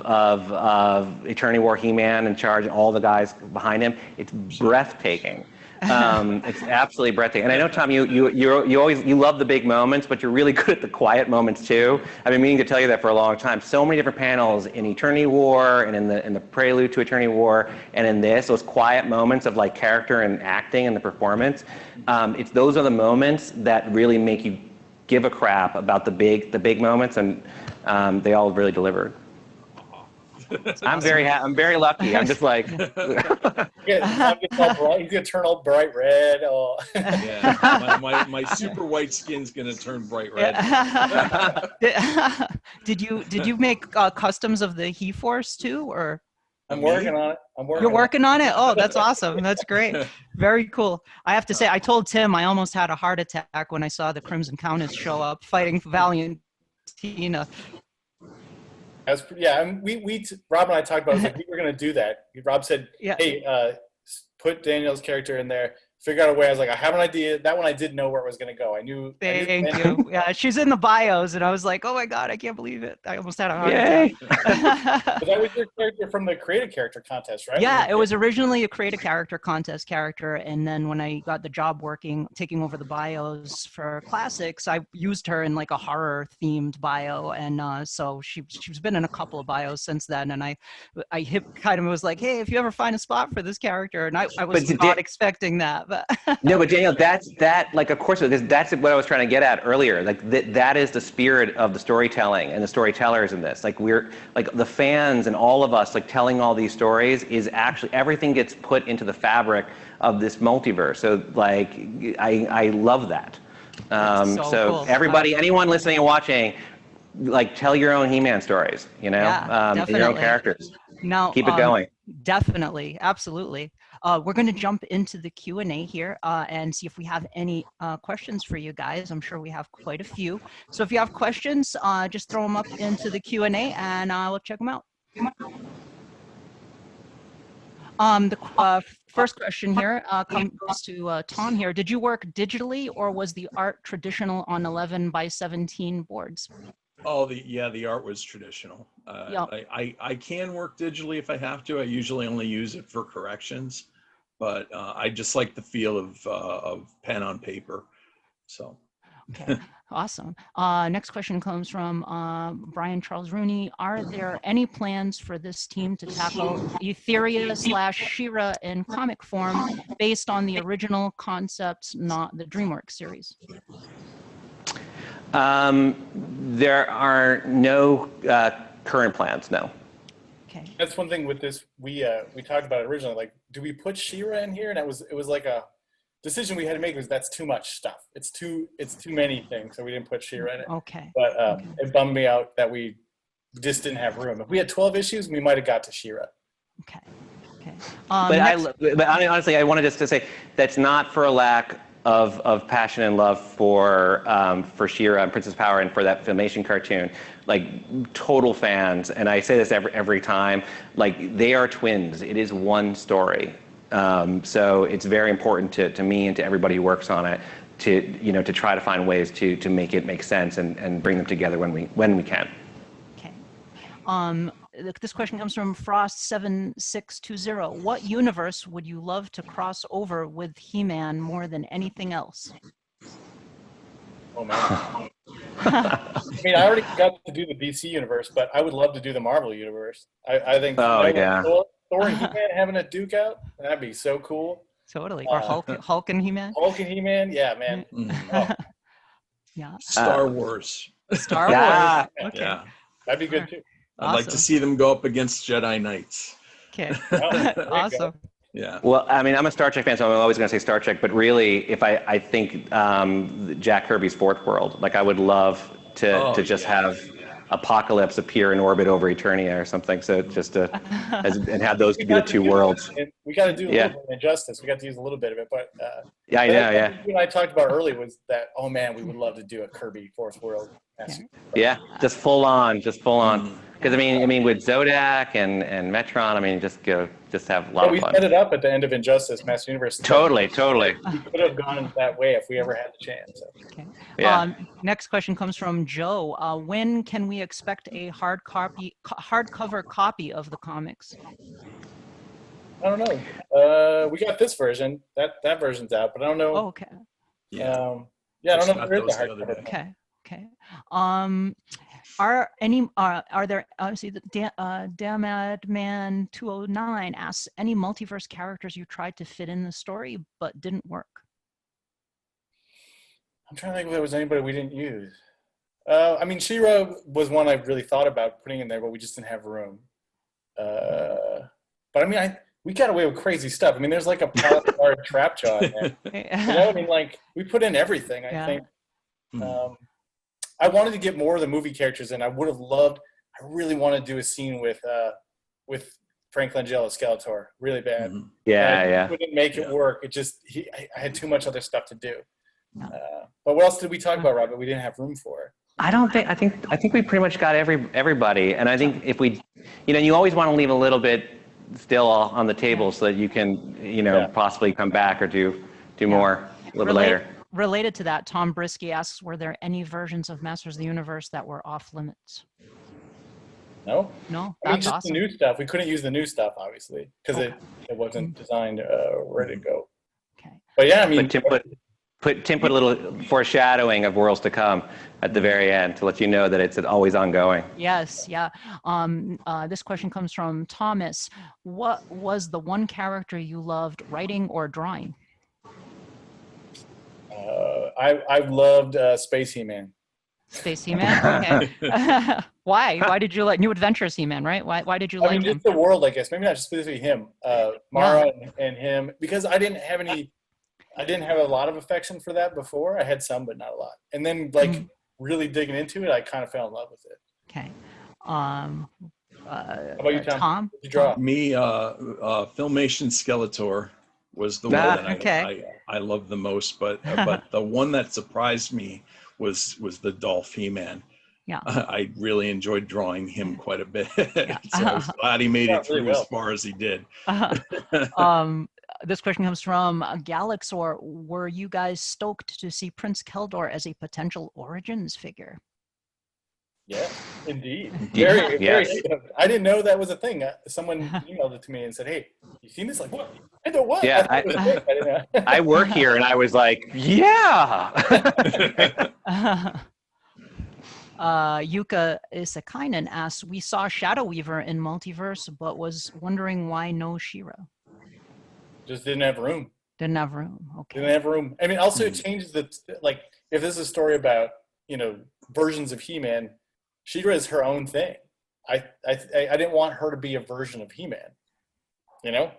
Eternity War He-Man in charge and all the guys behind him, it's breathtaking. It's absolutely breathtaking. And I know, Tom, you love the big moments, but you're really good at the quiet moments too. I've been meaning to tell you that for a long time. So many different panels in Eternity War and in the prelude to Eternity War and in those quiet moments of like character and acting and the performance. Those are the moments that really make you give a crap about the big moments, and they all really delivered. I'm very lucky. I'm just like he's gonna turn all bright red. Oh. Yeah, my super white skin's gonna turn bright red. Did you make customs of the He-Force too, or? I'm working on it. You're working on it? Oh, that's awesome. That's great. Very cool. I have to say, I told Tim I almost had a heart attack when I saw the Crimson Countess show up fighting Valentina. Rob and I talked about it. It was like we were going to do that. Rob said, Yeah. hey, put Danielle's character in there. Figure out a way. I was like, I have an idea. That one I did know where it was going to go. I knew. Thank you. Yeah, she's in the bios, and I was like, oh my God, I can't believe it. I almost had a heart Yay. attack. But that was your character from the Create a Character contest, right? Yeah, it was originally a Create a Character contest character, and then when I got the job taking over the bios for classics, I used her in like a horror themed bio, and so she's been in a couple of bios since then. And I kind of was like, hey, if you ever find a spot for this character, and I was not expecting that, but no, but Danielle, that's like, of course, that's what I was trying to get at earlier. Like that is the spirit of the storytelling and the storytellers in this. Like we're like the fans and all of us like telling all these stories is actually everything gets put into the fabric of this multiverse. So like I love that. So cool. everybody, anyone listening and watching, like tell your own He-Man stories, you know, Yeah, your own characters. Now, keep it going. Definitely, absolutely. We're going to jump into the Q&A here and see if we have any questions for you guys. I'm sure we have quite a few. So if you have questions, just throw them up into the Q&A and we'll check them out. The first question here comes to Tom here. Did you work digitally or was the art traditional on 11 by 17 boards? Oh, the art was traditional. Yep. I can work digitally if I have to. I usually only use it for corrections, but I just like the feel of pen on paper. So. Okay, awesome. Next question comes from Brian Charles Rooney. Are there any plans for this team to tackle Etheria / She-Ra in comic form based on the original concepts, not the DreamWorks series? There are no current plans, no. Okay. That's one thing with this. We talked about it originally. Like, do we put She-Ra in here? And it was like a decision we had to make. Was that's too much stuff. It's too many things, so we didn't put She-Ra in it. Okay. But it bummed me out that we just didn't have room. If we had 12 issues, we might have got to She-Ra. Okay. Okay. But honestly, I wanted just to say that's not for a lack of passion and love for She-Ra and Princess Power and for that Filmation cartoon. Like total fans, and I say this every time. Like they are twins. It is one story. So it's very important to me and to everybody who works on it to try to find ways to make it make sense and bring them together when we can. Okay. This question comes from Frost7620. What universe would you love to cross over with He-Man more than anything else? Oh man. I mean, I already got to do the DC universe, but I would love to do the Marvel universe. I think Oh yeah. Thor and He-Man having a duke out, that'd be so cool. Totally. Or Hulk and He-Man? Hulk and He-Man, yeah, man. Oh. Yeah. Star Wars. Star Yeah. Wars. Okay. Yeah. That'd be good too. I'd like to see them go up against Jedi Knights. Okay. Oh, Awesome. Yeah. Well, I mean, I'm a Star Trek fan, so I'm always going to say Star Trek. But really, if I think Jack Kirby's Fourth World, like I would love to just have Apocalypse appear in orbit over Eternia or something. So just to and have those be the two worlds. We got to do a little bit of Injustice. We got to use a little bit of it, but yeah, I know. Yeah. What I talked about earlier was that. Oh man, we would love to do a Kirby Fourth World. Yeah, just full on. Because I mean, with Zodak and Metron, I mean, just have a lot of fun. We set it up at the end of Injustice, Master Universe. Totally. We could have gone that way if we ever had the chance. So. Okay. Yeah. Next question comes from Joe. When can we expect a hardcover copy of the comics? I don't know. We got this version. That version's out, but I don't know. Oh, okay. Yeah. I don't know if there is a hardcover. Okay. Okay. Are there obviously the Damadman 209 asks any multiverse characters you tried to fit in the story but didn't work? I'm trying to think if there was anybody we didn't use. I mean, She-Ra was one I really thought about putting in there, but we just didn't have room. But I mean, we got away with crazy stuff. I mean, there's like a Palette trap jaw in there. You know, I mean, like we put in everything. I think. I wanted to get more of the movie characters in. I really want to do a scene with Frank Langella, Skeletor, really bad. Mm-hmm. Yeah. I couldn't make it work. It just, I had too much other stuff to do. But what else did we talk about, Rob, that we didn't have room for? I don't think. I think we pretty much got everybody, and I think if we, you always want to leave a little bit still on the table so that you can, possibly come back or do more a little bit later. Related to that, Tom Brisky asks, were there any versions of Masters of the Universe that were off limits? No. That's just awesome. the new stuff. We couldn't use the new stuff, obviously, because it wasn't designed ready to go. Okay. But yeah, I mean, Tim put a little foreshadowing of worlds to come at the very end to let you know that it's always ongoing. Yes, yeah. This question comes from Thomas. What was the one character you loved writing or drawing? I've loved Space He-Man. Space He-Man? Okay. Why? Why did you like New Adventures He-Man, right? Why did you like him? Just the world, I guess. Maybe not specifically him. Mara and him, because I didn't have a lot of affection for that before. I had some, but not a lot. And then, really digging into it, I kind of fell in love with it. Okay. How about you, Tom? What did you draw? Me, Filmation Skeletor was the one that I loved the most, but the one that surprised me was the Dolph He-Man. Yeah. I really enjoyed drawing him quite a bit. So I was glad he made it through as far as he did. This question comes from Galaxor. Were you guys stoked to see Prince Keldor as a potential Origins figure? Yeah, indeed. Very. I didn't know that was a thing. Someone emailed it to me and said, "Hey, you seen this?" Like, what? I know what. Yeah, I work here, and I was like, yeah. Yuka Isakainen asks, we saw Shadow Weaver in Multiverse, but was wondering why no She-Ra. Just didn't have room. Didn't have room. Okay. Didn't have room. I mean, also it changes if this is a story about, versions of He-Man, She-Ra is her own thing. I didn't want her to be a version of He-Man.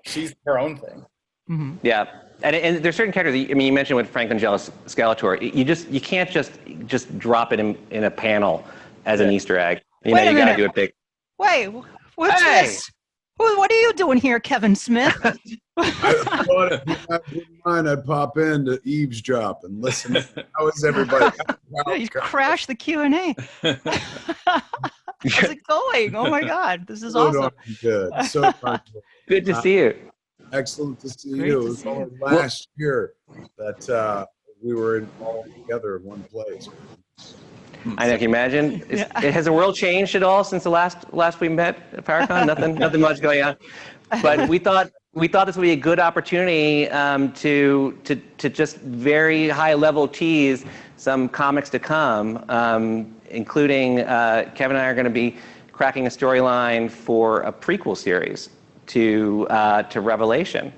She's her own thing. Mm-hmm. Yeah, and there's certain characters. You mentioned with Franklin Skeletor. You can't just drop it in a panel as an Easter egg. You gotta do it big. Wait, what's this? What are you doing here, Kevin Smith? I thought if you wouldn't mind, I'd pop in to eavesdrop and listen. How is everybody? You crashed the Q&A. How's it going? Oh my God, this is awesome. Good. So good to see you. Excellent to see you. It was only last year that we were all together in one place. I can imagine. Has the world changed at all since the last we met at PowerCon? Nothing much going on. But we thought this would be a good opportunity to just very high level tease some comics to come, including Kevin and I are going to be cracking a storyline for a prequel series to Revelation.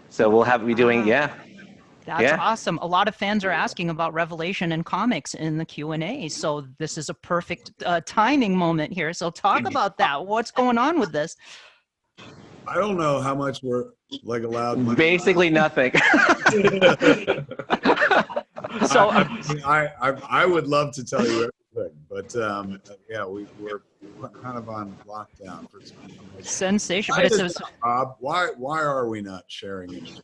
So we'll be doing That's awesome. A lot of fans are asking about Revelation and comics in the Q&A. So this is a perfect timing moment here. So talk about that. What's going on with this? I don't know how much we're allowed. Basically nothing. So I would love to tell you everything, but we're kind of on lockdown for some reason. Sensation. Bob, why are we not sharing images?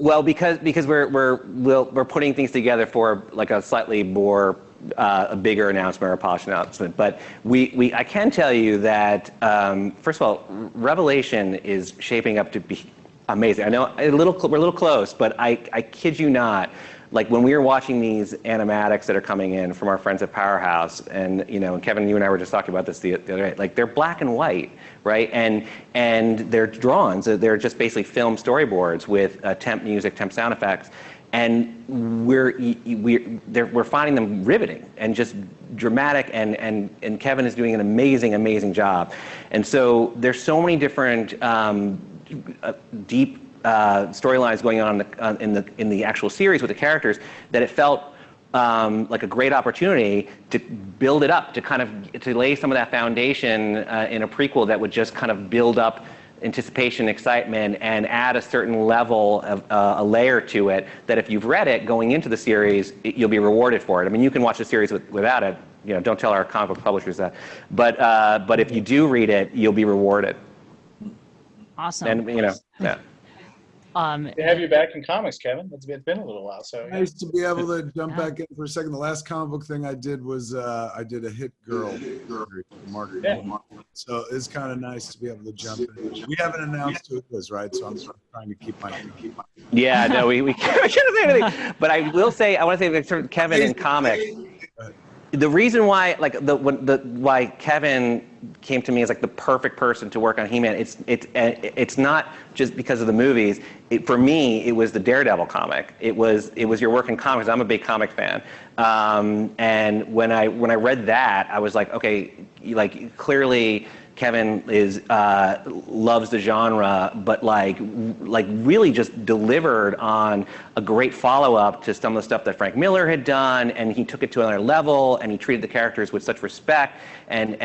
Well, because we're putting things together for a slightly more a bigger announcement or a polished announcement. But I can tell you that first of all, Revelation is shaping up to be amazing. I know we're a little close, but I kid you not. When we were watching these animatics that are coming in from our friends at Powerhouse, and Kevin, you and I were just talking about this the other day. They're black and white, right? And they're drawings. They're just basically film storyboards with temp music, temp sound effects, and we're finding them riveting and just dramatic. And Kevin is doing an amazing job. And so there's so many different deep storylines going on in the actual series with the characters that it felt like a great opportunity to build it up, to lay some of that foundation in a prequel that would just kind of build up anticipation, excitement, and add a certain level of a layer to it that if you've read it going into the series, you'll be rewarded for it. I mean, you can watch the series without it. Don't tell our comic book publishers that. But if you do read it, you'll be rewarded. Awesome. And To have you back in comics, Kevin. It's been a little while, so yeah. Nice to be able to jump back in for a second. The last comic book thing I did was I did a Hit Girl Margaret. Yeah. So it's kind of nice to be able to jump in. We haven't announced who it is, right? So I'm trying to keep my. Yeah, no, we can't say anything. But I will say, I want to say that Kevin in comics. The reason why, like, why Kevin came to me as like the perfect person to work on He-Man, it's not just because of the movies. For me, it was the Daredevil comic. It was your work in comics. I'm a big comic fan, and when I read that, I was like, okay, like clearly Kevin loves the genre, but like really just delivered on a great follow-up to some of the stuff that Frank Miller had done, and he took it to another level, and he treated the characters with such respect and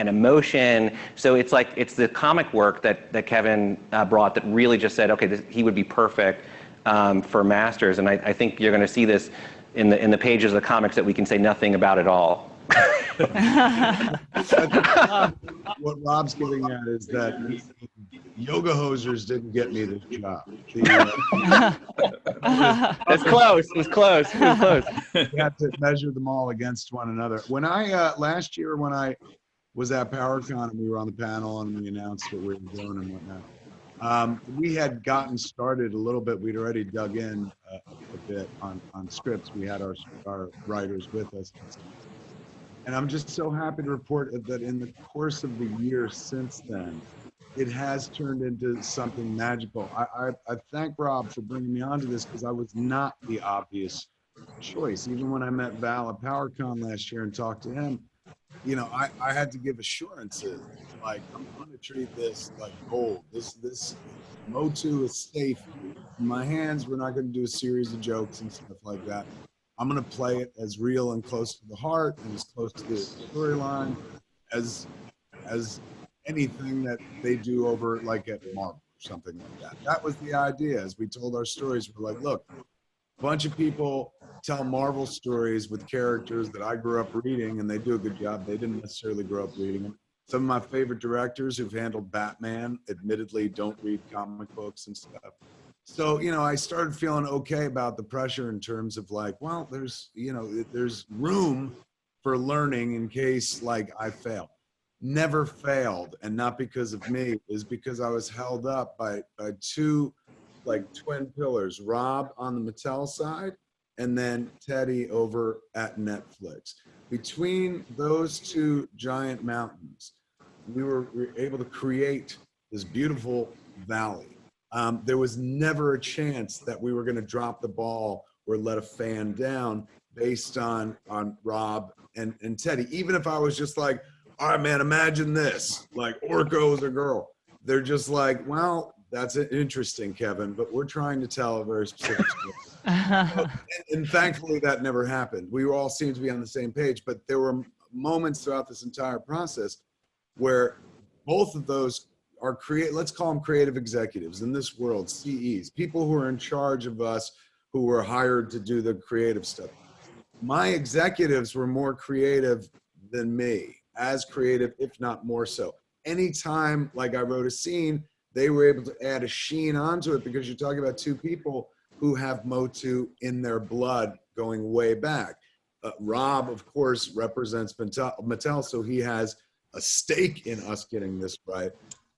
emotion. So it's like it's the comic work that Kevin brought that really just said, okay, he would be perfect for Masters, and I think you're going to see this in the pages of the comics that we can say nothing about at all. What Rob's getting at is that yoga hosers didn't get me this job. That's close. It was close. We had to measure them all against one another. When I last year when I was at PowerCon and we were on the panel and we announced what we were doing and whatnot, we had gotten started a little bit. We'd already dug in a bit on scripts. We had our writers with us. And I'm just so happy to report that in the course of the year since then, it has turned into something magical. I thank Rob for bringing me onto this because I was not the obvious choice. Even when I met Val at PowerCon last year and talked to him, you know, I had to give assurances. Like, I'm going to treat this like gold. This MOTU is safe in my hands. We're not going to do a series of jokes and stuff like that. I'm going to play it as real and close to the heart and as close to the storyline as anything that they do over like at Marvel or something like that. That was the idea. As we told our stories, we're like, look, a bunch of people tell Marvel stories with characters that I grew up reading, and they do a good job. They didn't necessarily grow up reading them. Some of my favorite directors who've handled Batman admittedly don't read comic books and stuff. So, you know, I started feeling okay about the pressure in terms of like, well, there's room for learning in case like I fail. Never failed, and not because of me, is because I was held up by two like twin pillars, Rob on the Mattel side and then Teddy over at Netflix. Between those two giant mountains, we were able to create this beautiful valley. There was never a chance that we were going to drop the ball or let a fan down based on Rob and Teddy. Even if I was just like, all right, man, imagine this, like Orko is a girl. They're just like, well, that's interesting, Kevin, but we're trying to tell a very specific story. And thankfully that never happened. We all seemed to be on the same page, but there were moments throughout this entire process where both of those are let's call them creative executives in this world, CEs, people who are in charge of us, who were hired to do the creative stuff. My executives were more creative than me, as creative, if not more so. Anytime, like I wrote a scene, they were able to add a sheen onto it because you're talking about two people who have MOTU in their blood going way back. Rob, of course, represents Mattel, so he has a stake in us getting this right.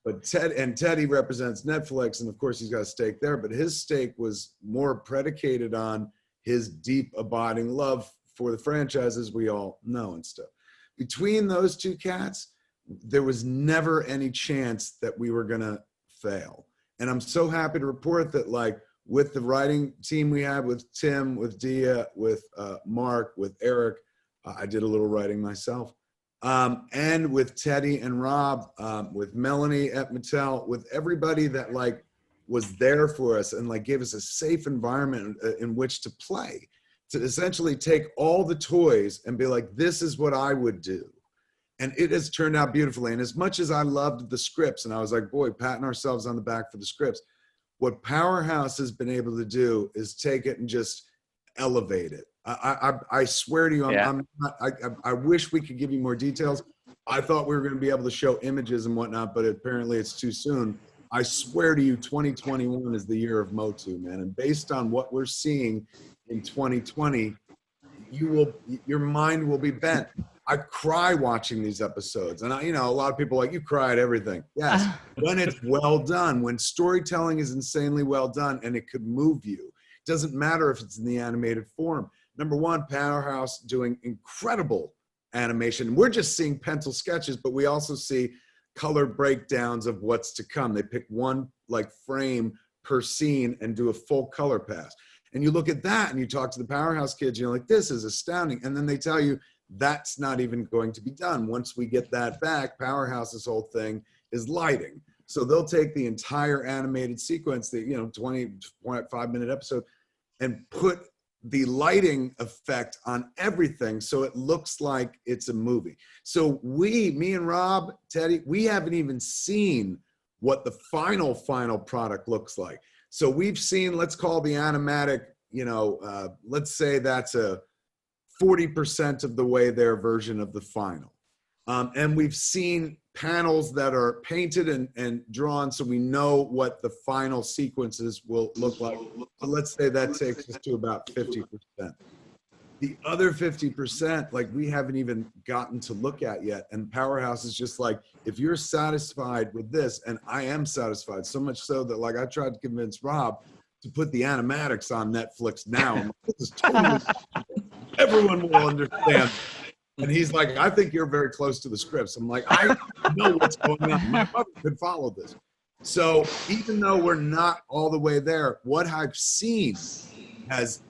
But Teddy represents Netflix, and of course he's got a stake there, but his stake was more predicated on his deep abiding love for the franchises we all know and stuff. Between those two cats, there was never any chance that we were gonna fail. And I'm so happy to report that, like, with the writing team we had, with Tim, with Dia, with Mark, with Eric, I did a little writing myself. And with Teddy and Rob, with Melanie at Mattel, with everybody that like was there for us and like gave us a safe environment in which to play, to essentially take all the toys and be like, this is what I would do. And it has turned out beautifully. And as much as I loved the scripts, and I was like, boy, patting ourselves on the back for the scripts, what Powerhouse has been able to do is take it and just elevate it. I swear to you, I wish we could give you more details. I thought we were going to be able to show images and whatnot, but apparently it's too soon. I swear to you, 2021 is the year of MOTU, man. And based on what we're seeing in 2020, your mind will be bent. I cry watching these episodes. And a lot of people are like, you cry at everything. Yes, when it's well done, when storytelling is insanely well done and it could move you. It doesn't matter if it's in the animated form. Number one, Powerhouse doing incredible animation. We're just seeing pencil sketches, but we also see color breakdowns of what's to come. They pick one frame per scene and do a full color pass. And you look at that and you talk to the Powerhouse kids, you're like, this is astounding. And then they tell you that's not even going to be done. Once we get that back, Powerhouse's whole thing is lighting. So they'll take the entire animated sequence, the 25-minute episode, and put the lighting effect on everything so it looks like it's a movie. So me and Rob, Teddy, we haven't even seen what the final product looks like. So we've seen, let's call the animatic, let's say that's a 40% of the way their version of the final. And we've seen panels that are painted and drawn so we know what the final sequences will look like. So let's say that takes us to about 50%. The other 50%, we haven't even gotten to look at yet. And Powerhouse is just like, if you're satisfied with this, and I am satisfied, so much so that I tried to convince Rob to put the animatics on Netflix now. I'm like, this is totally everyone will understand. And he's like, I think you're very close to the scripts. I'm like, I know what's going on. My mother could follow this. So even though we're not all the way there, what I've seen has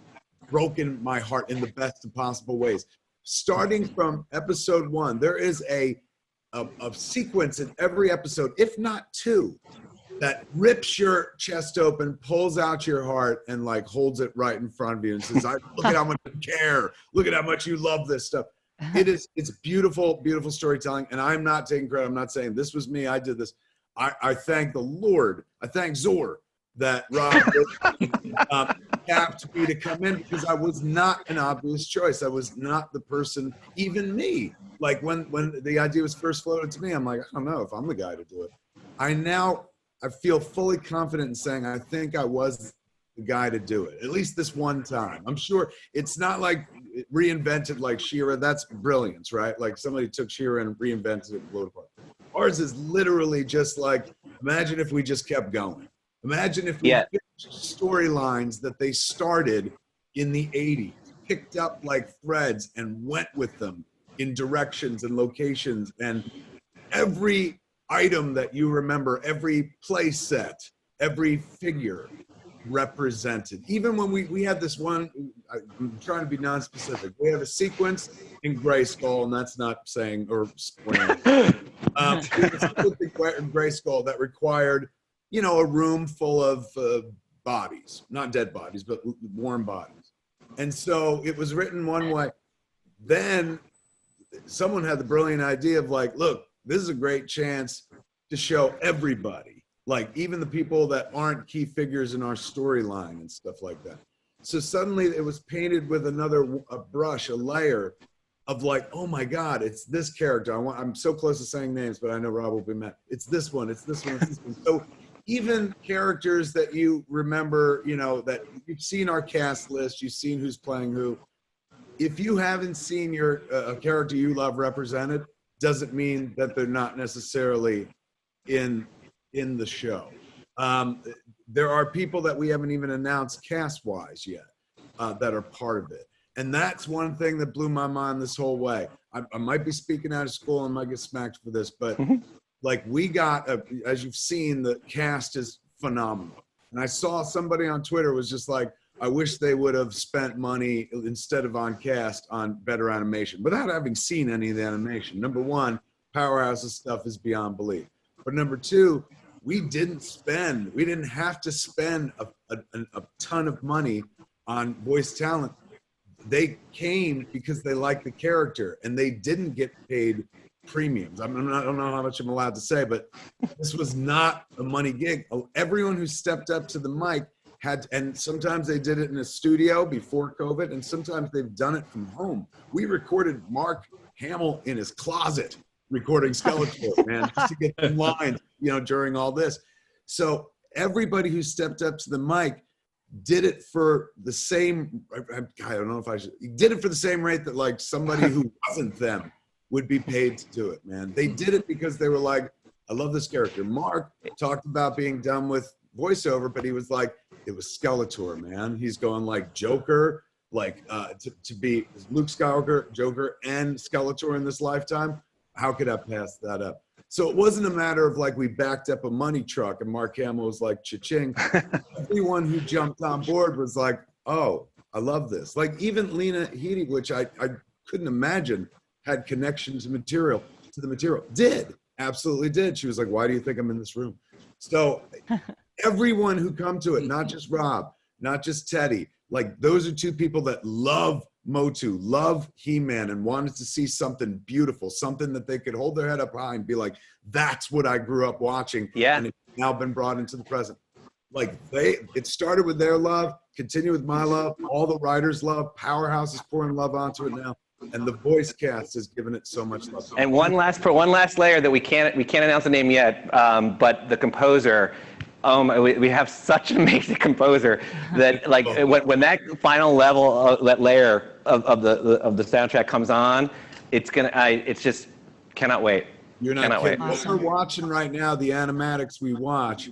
broken my heart in the best of possible ways. Starting from episode 1, there is a sequence in every episode, if not 2, that rips your chest open, pulls out your heart, and holds it right in front of you and says, look at how much you care. Look at how much you love this stuff. It's beautiful, beautiful storytelling. And I'm not taking credit. I'm not saying this was me. I did this. I thank the Lord. I thank Zor that Rob tapped me to come in, because I was not an obvious choice. I was not the person, even me. When the idea was first floated to me, I'm like, I don't know if I'm the guy to do it. I feel fully confident in saying I think I was the guy to do it, at least this one time. I'm sure it's not reinvented like She-Ra. That's brilliance, right? Somebody took She-Ra and reinvented it and blew it apart. Ours is literally just imagine if we just kept going. Imagine if we finished storylines that they started in the 80s, picked up threads and went with them in directions and locations, and every item that you remember, every play set, every figure represented. Even when we had this one, I'm trying to be non-specific, we have a sequence in Grayskull, and that's not saying or spoiling. We have a sequence in Grayskull that required, a room full of bodies, not dead bodies, but warm bodies. And so it was written one way. Then someone had the brilliant idea of look, this is a great chance to show everybody, even the people that aren't key figures in our storyline and stuff like that. So suddenly it was painted with a brush, a layer of oh my God, it's this character. I'm so close to saying names, but I know Rob will be mad. It's this one, it's this one, it's this one. So even characters that you remember, that you've seen our cast list, you've seen who's playing who. If you haven't seen a character you love represented, doesn't mean that they're not necessarily in the show. There are people that we haven't even announced cast-wise yet that are part of it. And that's one thing that blew my mind this whole way. I might be speaking out of school and might get smacked for this, but we got, as you've seen, the cast is phenomenal. And I saw somebody on Twitter was just I wish they would have spent money instead of on cast on better animation, without having seen any of the animation. Number one, Powerhouse's stuff is beyond belief. But number two, we didn't have to spend a ton of money on voice talent. They came because they liked the character, and they didn't get paid premiums. I don't know how much I'm allowed to say, but this was not a money gig. Everyone who stepped up to the mic and sometimes they did it in a studio before COVID, and sometimes they've done it from home. We recorded Mark Hamill in his closet recording Skeletor, man, just to get the lines, during all this. So everybody who stepped up to the mic did it for the same, I don't know if I should, did it for the same rate that like somebody who wasn't them would be paid to do it, man. They did it because they were like, I love this character. Mark talked about being done with voiceover, but he was like, it was Skeletor, man. He's going like Joker, like to be Luke Skywalker, Joker, and Skeletor in this lifetime. How could I pass that up? So it wasn't a matter of like we backed up a money truck and Mark Hamill was like, cha-ching. Everyone who jumped on board was like, oh, I love this. Like even Lena Headey, which I couldn't imagine had connection to the material. Did, absolutely did. She was like, why do you think I'm in this room? So everyone who come to it, not just Rob, not just Teddy, like those are two people that love MOTU, love He-Man, and wanted to see something beautiful, something that they could hold their head up high and be like, that's what I grew up watching. Yeah. And it's now been brought into the present. Like it started with their love, continue with my love, all the writers' love, Powerhouse is pouring love onto it now. And the voice cast has given it so much love. And one last layer that we can't announce the name yet, but the composer. We have such an amazing composer that like when that final level, that layer of the soundtrack comes on, it's just cannot wait. You're not kidding. What we're watching right now, the animatics we watch,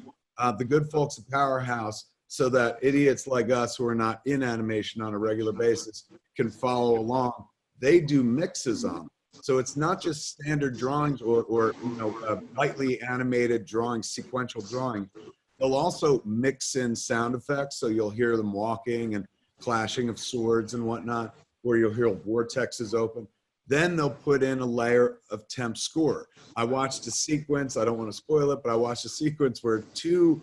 the good folks at Powerhouse, so that idiots like us who are not in animation on a regular basis can follow along. They do mixes on. So it's not just standard drawings or lightly animated drawing, sequential drawing. They'll also mix in sound effects, so you'll hear them walking and clashing of swords and whatnot, or you'll hear vortexes open. Then they'll put in a layer of temp score. I watched a sequence, I don't want to spoil it, but I watched a sequence where two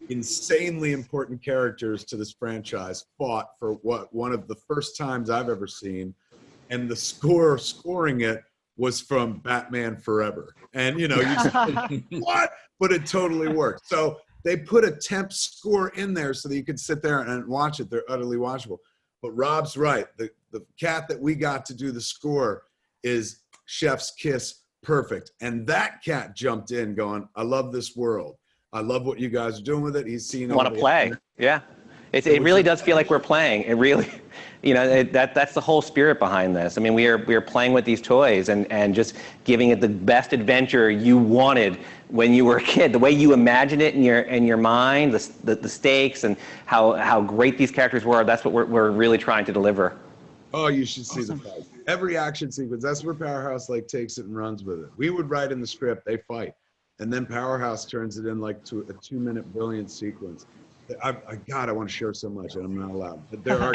insanely important characters to this franchise fought for one of the first times I've ever seen. And the scoring it was from Batman Forever. And you just what? But it totally worked. So they put a temp score in there so that you could sit there and watch it. They're utterly watchable. But Rob's right. The cat that we got to do the score is Chef's Kiss perfect. And that cat jumped in going, I love this world. I love what you guys are doing with it. He's seen. Want to play? Yeah. It really does feel like we're playing. It really, that's the whole spirit behind this. I mean, we are playing with these toys and just giving it the best adventure you wanted when you were a kid. The way you imagined it in your mind, the stakes and how great these characters were. That's what we're really trying to deliver. Oh, you should see the fight. Every action sequence. That's where Powerhouse takes it and runs with it. We would write in the script, they fight, and then Powerhouse turns it in to a 2-minute brilliant sequence. I want to share so much, and I'm not allowed. But there are.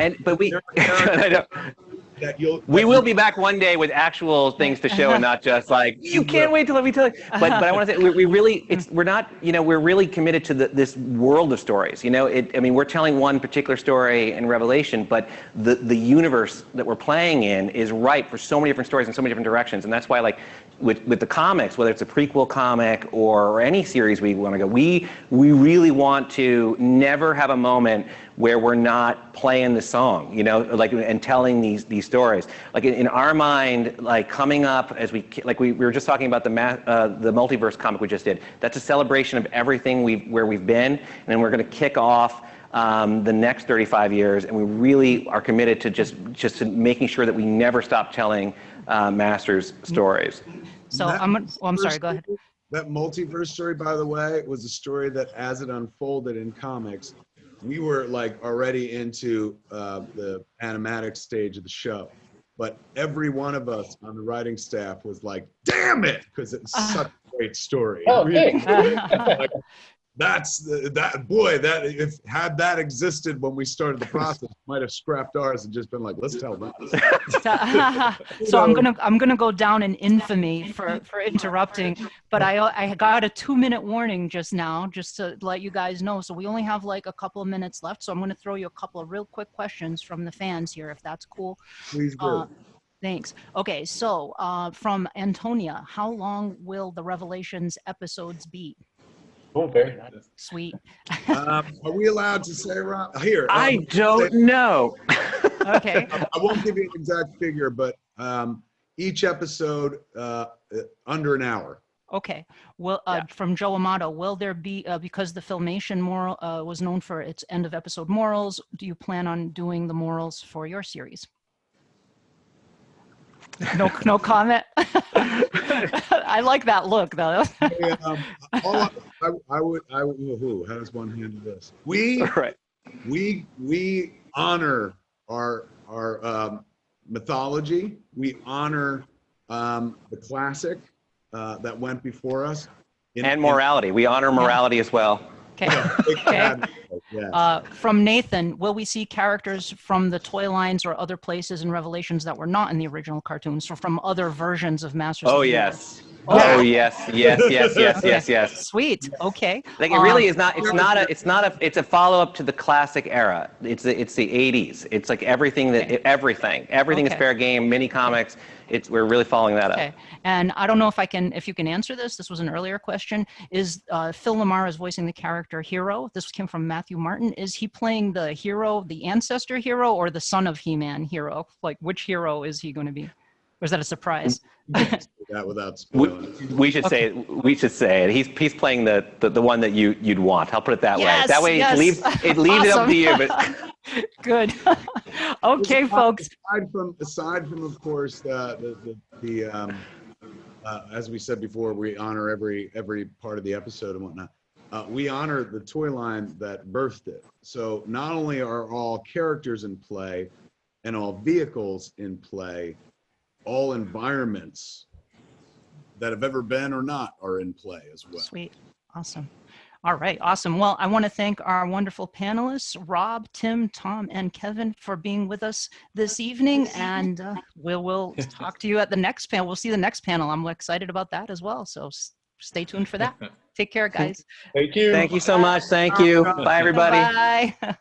We will be back one day with actual things to show, and not just like you can't wait till let me tell you. But I want to say we're really committed to this world of stories. We're telling one particular story in Revelation, but the universe that we're playing in is ripe for so many different stories in so many different directions, and that's why with the comics, whether it's a prequel comic or any series we want to go, we really want to never have a moment where we're not playing the song, and telling these stories. Like in our mind, coming up as we were just talking about the Multiverse comic we just did. That's a celebration of everything where we've been, and then we're going to kick off the next 35 years, and we really are committed to just to making sure that we never stop telling Masters stories. So I'm sorry, go ahead. That Multiverse story, by the way, was a story that as it unfolded in comics, we were already into the animatic stage of the show. But every one of us on the writing staff was like, damn it, because it's such a great story. Oh, really, if had that existed when we started the process, might have scrapped ours and just been like, let's tell that. So I'm gonna go down in infamy for interrupting, but I got a 2-minute warning just now, just to let you guys know. So we only have a couple of minutes left. So I'm gonna throw you a couple of real quick questions from the fans here, if that's cool. Please do. Thanks. Okay, so from Antonia, how long will the Revelations episodes be? Oh, very nice. Sweet. Are we allowed to say, Rob? Here. I don't know. Okay. I won't give you an exact figure, but each episode under an hour. Okay. Well, Yeah. from Joe Amato, will there be, because the Filmation moral was known for its end of episode morals, do you plan on doing the morals for your series? No comment. I like that look though. Hey, I would, who? How does one handle this? Right. We honor our mythology. We honor the classic that went before us. And morality. We honor morality as well. Okay. Okay. From Nathan, will we see characters from the toy lines or other places and Revelations that were not in the original cartoons, so from other versions of Masters? Oh of the yes. Universe? Oh yes. Sweet. Okay. Like it really is not. It's a follow up to the classic era. It's the 80s. It's like everything that everything is fair game. Mini comics. We're really following that up. Okay. And I don't know if you can answer this. This was an earlier question. Is Phil LaMarr is voicing the character Hero? This came from Matthew Martin. Is he playing the hero, the ancestor hero, or the son of He-Man Hero? Like, which hero is he going to be? Or is that a surprise? That without spoiling. We should say it. We should say it. He's playing the one that you'd want. I'll put it that way. That way it leaves it up to you. But good. Okay, folks. Aside from of course as we said before, we honor every part of the episode and whatnot. We honor the toy line that birthed it. So not only are all characters in play and all vehicles in play, all environments that have ever been or not are in play as well. Sweet. Awesome. All right. Awesome. Well, I want to thank our wonderful panelists, Rob, Tim, Tom, and Kevin, for being with us this evening. And we'll talk to you at the next panel. We'll see the next panel. I'm excited about that as well. So stay tuned for that. Take care, guys. Thank you. Thank you so much. Thank you. Bye, everybody. Bye.